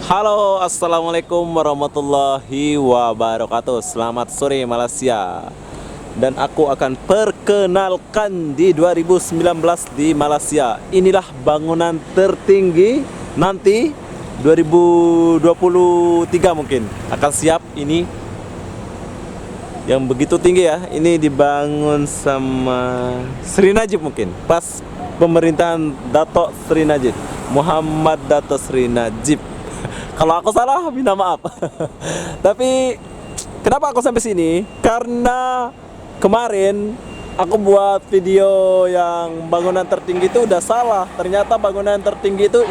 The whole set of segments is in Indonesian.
Halo, assalamualaikum warahmatullahi wabarakatuh. Selamat sore Malaysia. Dan aku akan perkenalkan di 2019 di Malaysia. Inilah bangunan tertinggi nanti 2023 mungkin akan siap ini. Yang begitu tinggi ya. Ini dibangun sama Sri Najib mungkin. Pas pemerintahan Dato' Sri Najib, Muhammad Dato' Sri Najib. Kalau aku salah, minta maaf. Tapi kenapa aku sampai sini? Karena kemarin aku buat video yang bangunan tertinggi itu udah salah. Ternyata bangunan tertinggi itu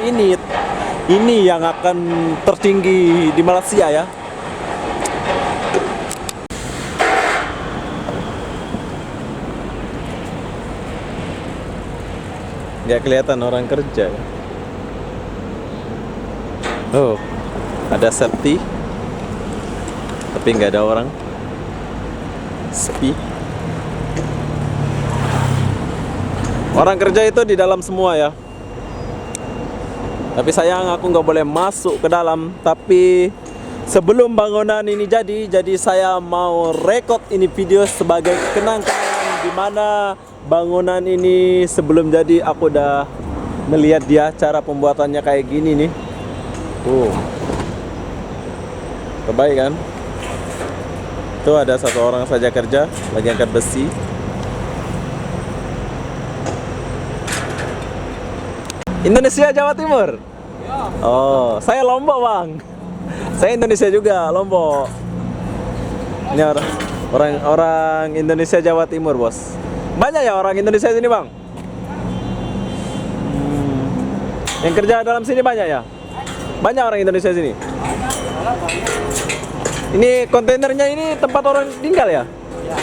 ini yang akan tertinggi di Malaysia ya. Nggak kelihatan orang kerja ya. Oh, ada safety, tapi nggak ada orang. Sepi. Orang kerja itu di dalam semua ya. Tapi sayang aku nggak boleh masuk ke dalam. Tapi sebelum bangunan ini jadi saya mau rekod ini video sebagai kenang-kenangan di mana bangunan ini sebelum jadi aku udah melihat dia cara pembuatannya kayak gini nih. Terbaik kan? Itu ada satu orang saja kerja lagi angkat besi. Indonesia Jawa Timur. Oh, saya Lombok bang. Saya Indonesia juga Lombok. Ini orang Indonesia Jawa Timur bos. Banyak ya orang Indonesia sini bang. Yang kerja dalam sini banyak ya. Banyak orang Indonesia sini. Ini kontainernya ini tempat orang tinggal ya? Ya.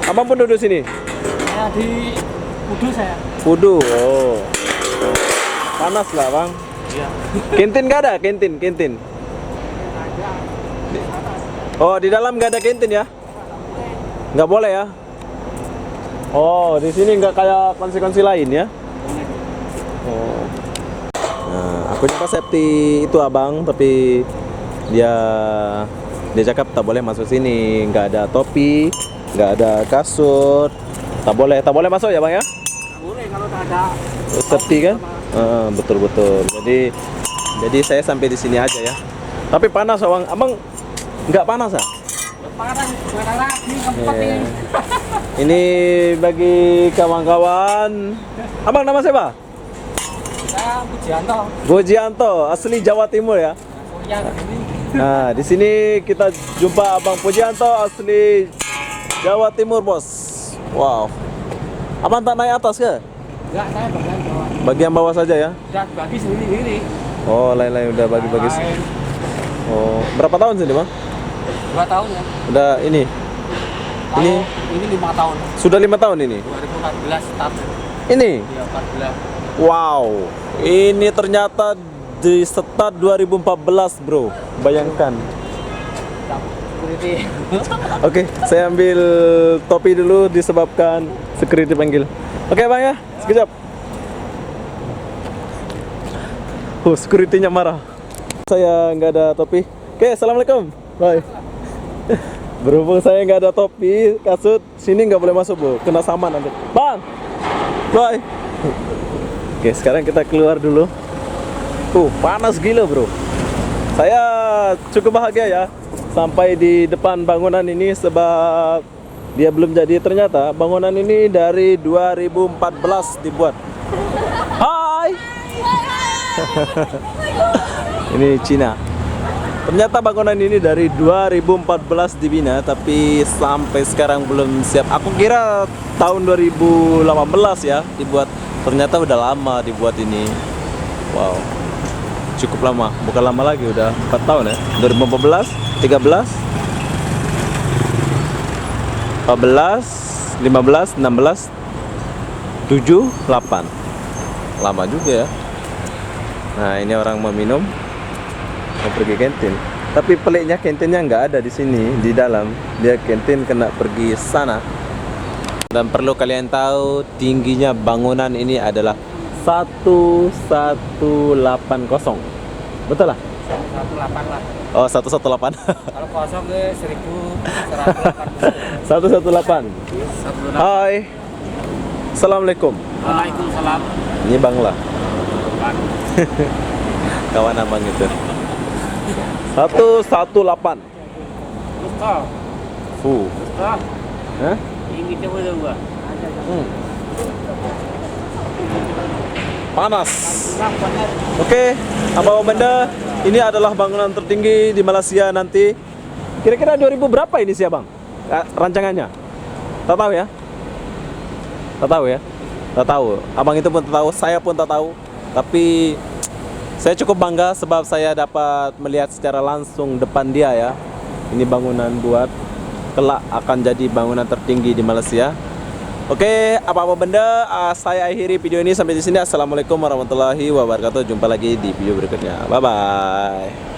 Abang pun duduk sini? Saya di Pudu saya. Pudu, oh. Panas lah bang. Iya. Kantin nggak ada? Kantin. Oh di dalam nggak ada kantin ya? Nggak boleh ya? Oh di sini nggak kayak konsi-konsi lain ya? Oh. Nah, aku nyoba safety itu abang, tapi dia cakap tak boleh masuk sini, nggak ada topi, nggak ada kasut, tak boleh masuk ya bang ya? Nggak boleh kalau tak ada Safety kan? Betul. Jadi saya sampai di sini aja ya. Tapi panas abang nggak panas ya? panas lagi keempat ini. Ini bagi kawan-kawan. Abang nama siapa? Saya Pujianto. Pujianto, asli Jawa Timur ya. Kuliah di sini. Nah, di sini kita jumpa Abang Pujianto asli Jawa Timur, Bos. Wow. Abang tak naik atas ke? Enggak, saya bagian bawah. Bagian bawah saja ya? Udah bagi sendiri. Oh, lain-lain udah bagi-bagi. Lain. Oh, berapa tahun sini, Bang? 2 tahun ya. Udah ini. Ini 5 tahun. sudah 5 tahun ini. 2014 start. Ini. Iya, 14. Wow. Ini ternyata di start 2014, Bro. Bayangkan. Security. Oke, saya ambil topi dulu disebabkan security panggil. Oke, Bang ya. Sekejap. Security-nya marah. Saya nggak ada topi. Oke, assalamualaikum. Bye. Berhubung saya nggak ada topi, kasut, sini nggak boleh masuk, Bu. Kena saman nanti. Bang. Bye. Oke, sekarang kita keluar dulu. Panas gila, Bro. Saya cukup bahagia ya sampai di depan bangunan ini sebab dia belum jadi. Ternyata bangunan ini dari 2014 dibuat. Hai. Ini Cina. Ternyata bangunan ini dari 2014 dibina, tapi sampai sekarang belum siap. Aku kira tahun 2018 ya dibuat. Ternyata udah lama dibuat ini. Wow. Cukup lama, bukan lama lagi, udah 4 tahun ya. 2014, 13, 14, 15, 16, 7, 8. Lama juga ya. Nah, ini orang mau minum, mau pergi kantin. Tapi peliknya kantinnya nggak ada di sini, di dalam. Dia kantin kena pergi sana. Dan perlu kalian tahu, tingginya bangunan ini adalah 1180. Betul lah? 118 lah. Oh, 118. Kalau kosong ke 1180. 118. 118. Hai. Assalamualaikum. Waalaikumsalam. Ini Bang lah. Bang. Kawan abang itu. 118. Betul. Fuh. Betul. Hah? Ini coba dulu. Panas. Oke, apa benda? Ini adalah bangunan tertinggi di Malaysia nanti. Kira-kira 2000 berapa ini sih, Bang? Rancangannya? Tak tahu ya? Tak tahu ya? Tak tahu. Abang itu pun tak tahu, saya pun tak tahu. Tapi saya cukup bangga sebab saya dapat melihat secara langsung depan dia ya. Ini bangunan buat kelak akan jadi bangunan tertinggi di Malaysia. Oke, apa-apa benda, saya akhiri video ini sampai di sini. Assalamualaikum warahmatullahi wabarakatuh. Jumpa lagi di video berikutnya. Bye bye.